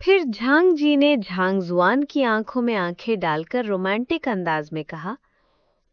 फिर झांग जी ने झांग जुआन की आंखों में आंखें डालकर रोमांटिक अंदाज में कहा,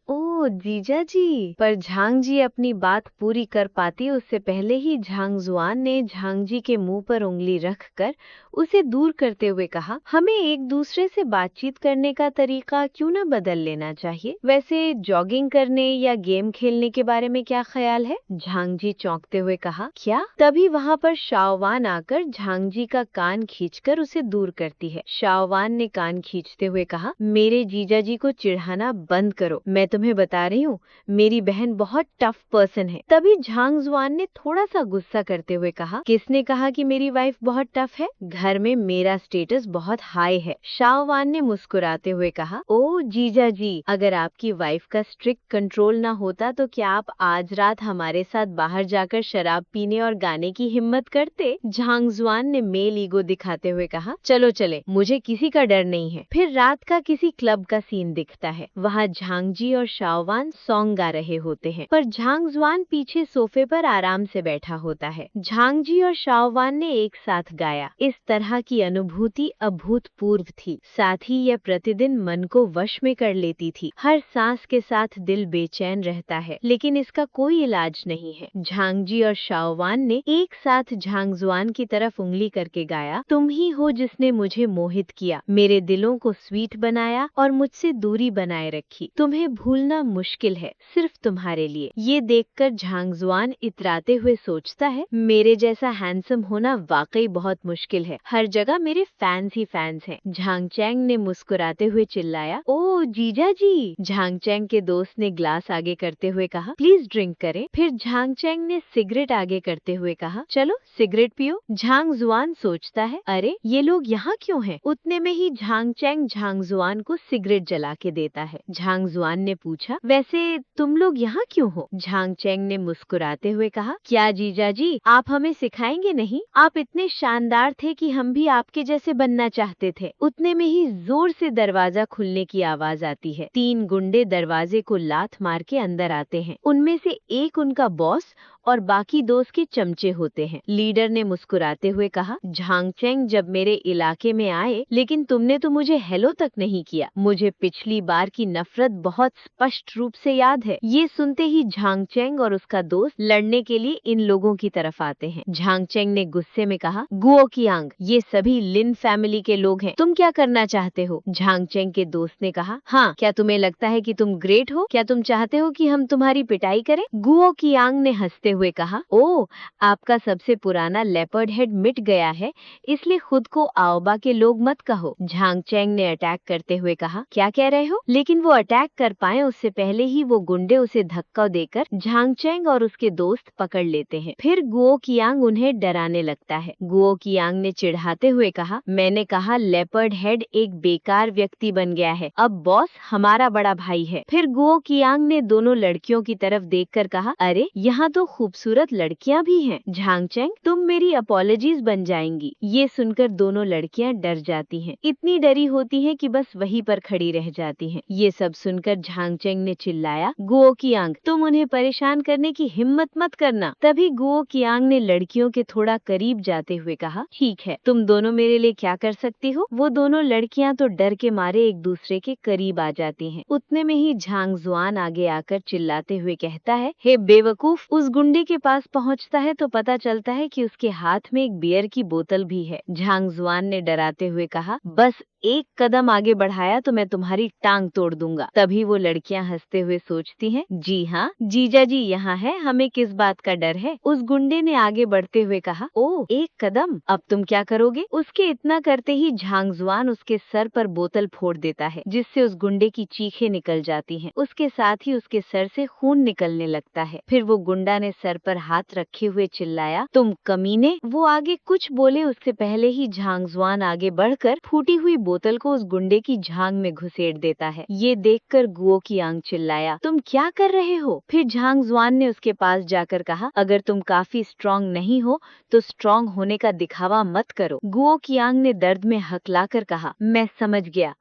ओ जीजा जी। पर झांग जी अपनी बात पूरी कर पाती उससे पहले ही झांग जुआन ने झांग जी के मुंह पर उंगली रखकर उसे दूर करते हुए कहा, हमें एक दूसरे से बातचीत करने का तरीका क्यों न बदल लेना चाहिए। वैसे जॉगिंग करने या गेम खेलने के बारे में क्या ख्याल है? झांग जी चौंकते हुए कहा, क्या? तभी वहाँ पर शाओवान आकर झांग जी का कान खींचकर उसे दूर करती है। शाओवान ने कान खींचते हुए कहा, मेरे जीजा जी को चिढ़ाना बंद करो। मैं तुम्हें बता रही हूँ, मेरी बहन बहुत टफ पर्सन है। तभी झांग जुआन ने थोड़ा सा गुस्सा करते हुए कहा, किसने कहा कि मेरी वाइफ बहुत टफ है? घर में मेरा स्टेटस बहुत हाई है। शाओवान ने मुस्कुराते हुए कहा, ओ जीजा जी, अगर आपकी वाइफ का स्ट्रिक्ट कंट्रोल ना होता तो क्या आप आज रात हमारे साथ बाहर जाकर शराब पीने और गाने की हिम्मत करते? झांग जुआन ने मेल ईगो दिखाते हुए कहा, चलो चले, मुझे किसी का डर नहीं है। फिर रात का किसी क्लब का सीन दिखता है। वहाँ झांग जी और शाओवान सॉन्ग गा रहे होते हैं, पर झांग जुआन पीछे सोफे पर आराम से बैठा होता है। झांग जी और शाओवान ने एक साथ गाया। इस तरह की अनुभूति अभूतपूर्व थी। साथ ही यह प्रतिदिन मन को वश में कर लेती थी। हर सांस के साथ दिल बेचैन रहता है, लेकिन इसका कोई इलाज नहीं है। झांग जी और शाओवान ने एक साथ झांग जुआन की तरफ उंगली करके गाया, तुम ही हो जिसने मुझे मोहित किया, मेरे दिलों को स्वीट बनाया और मुझसे दूरी बनाए रखी। तुम्हें भूलना मुश्किल है, सिर्फ तुम्हारे लिए। ये देखकर झांग जुआन इतराते हुए सोचता है, मेरे जैसा हैंडसम होना वाकई बहुत मुश्किल है। हर जगह मेरे फैंस ही फैंस हैं। झांग चैंग ने मुस्कुराते हुए चिल्लाया, ओ जीजा जी। झांग चैंग के दोस्त ने ग्लास आगे करते हुए कहा, प्लीज ड्रिंक करें। फिर झांग चैंग ने सिगरेट आगे करते हुए कहा, चलो सिगरेट पियो। झांग जुआन सोचता है, अरे ये लोग यहाँ क्यों हैं? उतने में ही झांग चैंग झांग जुआन को सिगरेट जला के देता है। झांग जुआन ने पूछा, वैसे तुम लोग यहाँ क्यों हो? झांग चैंग ने मुस्कुराते हुए कहा, क्या जीजा जी, आप हमें सिखाएंगे नहीं? आप इतने शानदार थे कि हम भी आपके जैसे बनना चाहते थे। उतने में ही जोर से दरवाजा खुलने की आवाज आती है। 3 गुंडे दरवाजे को लात मार के अंदर आते हैं। उनमें से एक उनका बॉस और बाकी 2 उसके चमचे होते हैं। लीडर ने मुस्कुराते हुए कहा, झांग चैंग जब मेरे इलाके में आए, लेकिन तुमने तो मुझे हेलो तक नहीं किया। मुझे पिछली बार की नफरत बहुत स्पष्ट रूप से याद है। ये सुनते ही झांग चैंग और उसका दोस्त लड़ने के लिए इन लोगों की तरफ आते हैं। झांग चैंग ने गुस्से में कहा, गुओ कियांग, ये सभी लिन फैमिली के लोग हैं, तुम क्या करना चाहते हो? झांग चैंग के दोस्त ने कहा, हाँ, क्या तुम्हें लगता है कि तुम ग्रेट हो? क्या तुम चाहते हो कि हम तुम्हारी पिटाई करें? गुओ कियांग ने हंसते हुए कहा, ओ, आपका सबसे पुराना लेपर्ड हेड मिट गया है, इसलिए खुद को आओबा के लोग मत कहो। झांग चैंग ने अटैक करते हुए कहा, क्या कह रहे हो? लेकिन वो अटैक कर पाए उससे पहले ही वो गुंडे उसे धक्का देकर झांग चैंग और उसके दोस्त पकड़ लेते हैं। फिर गुओ कियांग उन्हें डराने लगता है। गुओ कियांग ने चिढ़ाते हुए कहा, मैंने कहा लेपर्ड हेड एक बेकार व्यक्ति बन गया है, अब बॉस हमारा बड़ा भाई है। फिर गुओ कियांग ने दोनों लड़कियों की तरफ देखकर कहा, अरे यहाँ तो खूबसूरत लड़कियाँ भी हैं। झांग चैंग, तुम मेरी अपॉलजीज बन जाएंगी। ये सुनकर दोनों लड़कियाँ डर जाती हैं। इतनी डरी होती हैं कि बस वहीं पर खड़ी रह जाती हैं। ये सब सुनकर झांग चैंग ने चिल्लाया, गुओ कियांग, तुम उन्हें परेशान करने की हिम्मत मत करना। तभी गुओ कियांग ने लड़कियों के थोड़ा करीब जाते हुए कहा, ठीक है, तुम दोनों मेरे लिए क्या कर सकती हो? वो दोनों लड़कियां तो डर के मारे एक दूसरे के करीब आ जाती हैं। उतने में ही झांग जुआन आगे आकर चिल्लाते हुए कहता है, हे बेवकूफ। उस गुंडे के पास पहुंचता है तो पता चलता है कि उसके हाथ में एक बियर की बोतल भी है। झांग जुआन ने डराते हुए कहा, बस एक कदम आगे बढ़ाया तो मैं तुम्हारी टांग तोड़ दूंगा। तभी वो लड़कियां हंसते हुए सोचती हैं, जी हाँ, जीजा जी यहाँ है, हमें किस बात का डर है? उस गुंडे ने आगे बढ़ते हुए कहा, ओ, एक कदम, अब तुम क्या करोगे? उसके इतना करते ही झांग जुआन उसके सर पर बोतल फोड़ देता है, जिससे उस गुंडे की चीखें निकल जाती हैं। उसके साथ ही उसके सर से खून निकलने लगता है। फिर वो गुंडा ने सर पर हाथ रखे हुए चिल्लाया, तुम कमीने। वो आगे कुछ बोले उससे पहले ही झांग जुआन आगे बढ़कर फूटी हुई बोतल को उस गुंडे की झांग में घुसेड़ देता है। ये देखकर गुओ कियांग चिल्लाया, तुम क्या कर रहे हो? फिर झांग जुआन ने उसके पास जाकर कहा, अगर तुम काफी स्ट्रॉन्ग नहीं हो तो स्ट्रॉन्ग होने का दिखावा मत करो। गुओ कियांग ने दर्द में हकलाकर कहा, मैं समझ गया।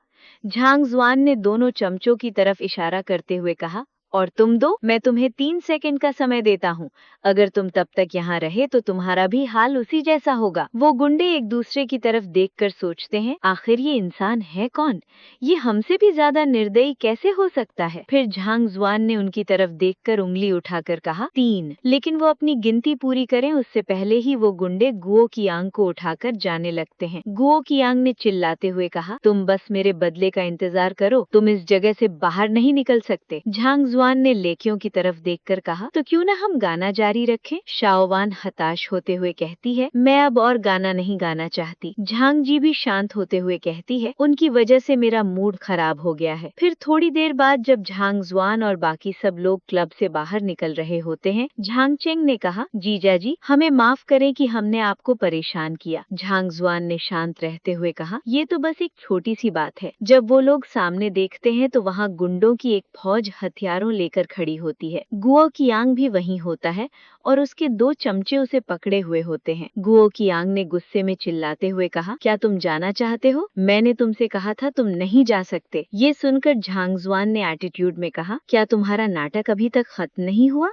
झांग जुआन ने दोनों चमचों की तरफ इशारा करते हुए कहा, और तुम दो, मैं तुम्हें 3 सेकंड का समय देता हूँ। अगर तुम तब तक यहाँ रहे तो तुम्हारा भी हाल उसी जैसा होगा। वो गुंडे एक दूसरे की तरफ देखकर सोचते हैं, आखिर ये इंसान है कौन? ये हमसे भी ज्यादा निर्दयी कैसे हो सकता है? फिर झांग जुआन ने उनकी तरफ देखकर उंगली उठाकर कहा 3। लेकिन वो अपनी गिनती पूरी करें उससे पहले ही वो गुंडे गुओ कियांग को उठाकर जाने लगते हैं। गुओ कियांग ने चिल्लाते हुए कहा, तुम बस मेरे बदले का इंतजार करो, तुम इस जगह से बाहर नहीं निकल सकते। झांग जुआन ने लेकियों की तरफ देखकर कहा, तो क्यों ना हम गाना जारी रखें? शाओवान हताश होते हुए कहती है, मैं अब और गाना नहीं गाना चाहती। झांग जी भी शांत होते हुए कहती है, उनकी वजह से मेरा मूड खराब हो गया है। फिर थोड़ी देर बाद जब झांग जुआन और बाकी सब लोग क्लब से बाहर निकल रहे होते हैं, झांग चेंग ने कहा, जीजा जी हमें माफ करें कि हमने आपको परेशान किया। झांग जुआन ने शांत रहते हुए कहा, ये तो बस एक छोटी सी बात है। जब वो लोग सामने देखते हैं तो वहाँ गुंडों की एक फौज हथियारों लेकर खड़ी होती है। गुओ कियांग भी वहीं होता है और उसके 2 चमचे उसे पकड़े हुए होते हैं। गुओ कियांग ने गुस्से में चिल्लाते हुए कहा, क्या तुम जाना चाहते हो? मैंने तुमसे कहा था तुम नहीं जा सकते। ये सुनकर झांग जुआन ने एटीट्यूड में कहा, क्या तुम्हारा नाटक अभी तक खत्म नहीं हुआ?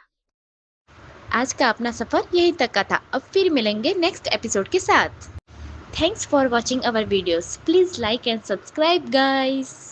आज का अपना सफर यहीं तक का था। अब फिर मिलेंगे नेक्स्ट एपिसोड के साथ। Thanks for watching our videos. Please like and subscribe guys.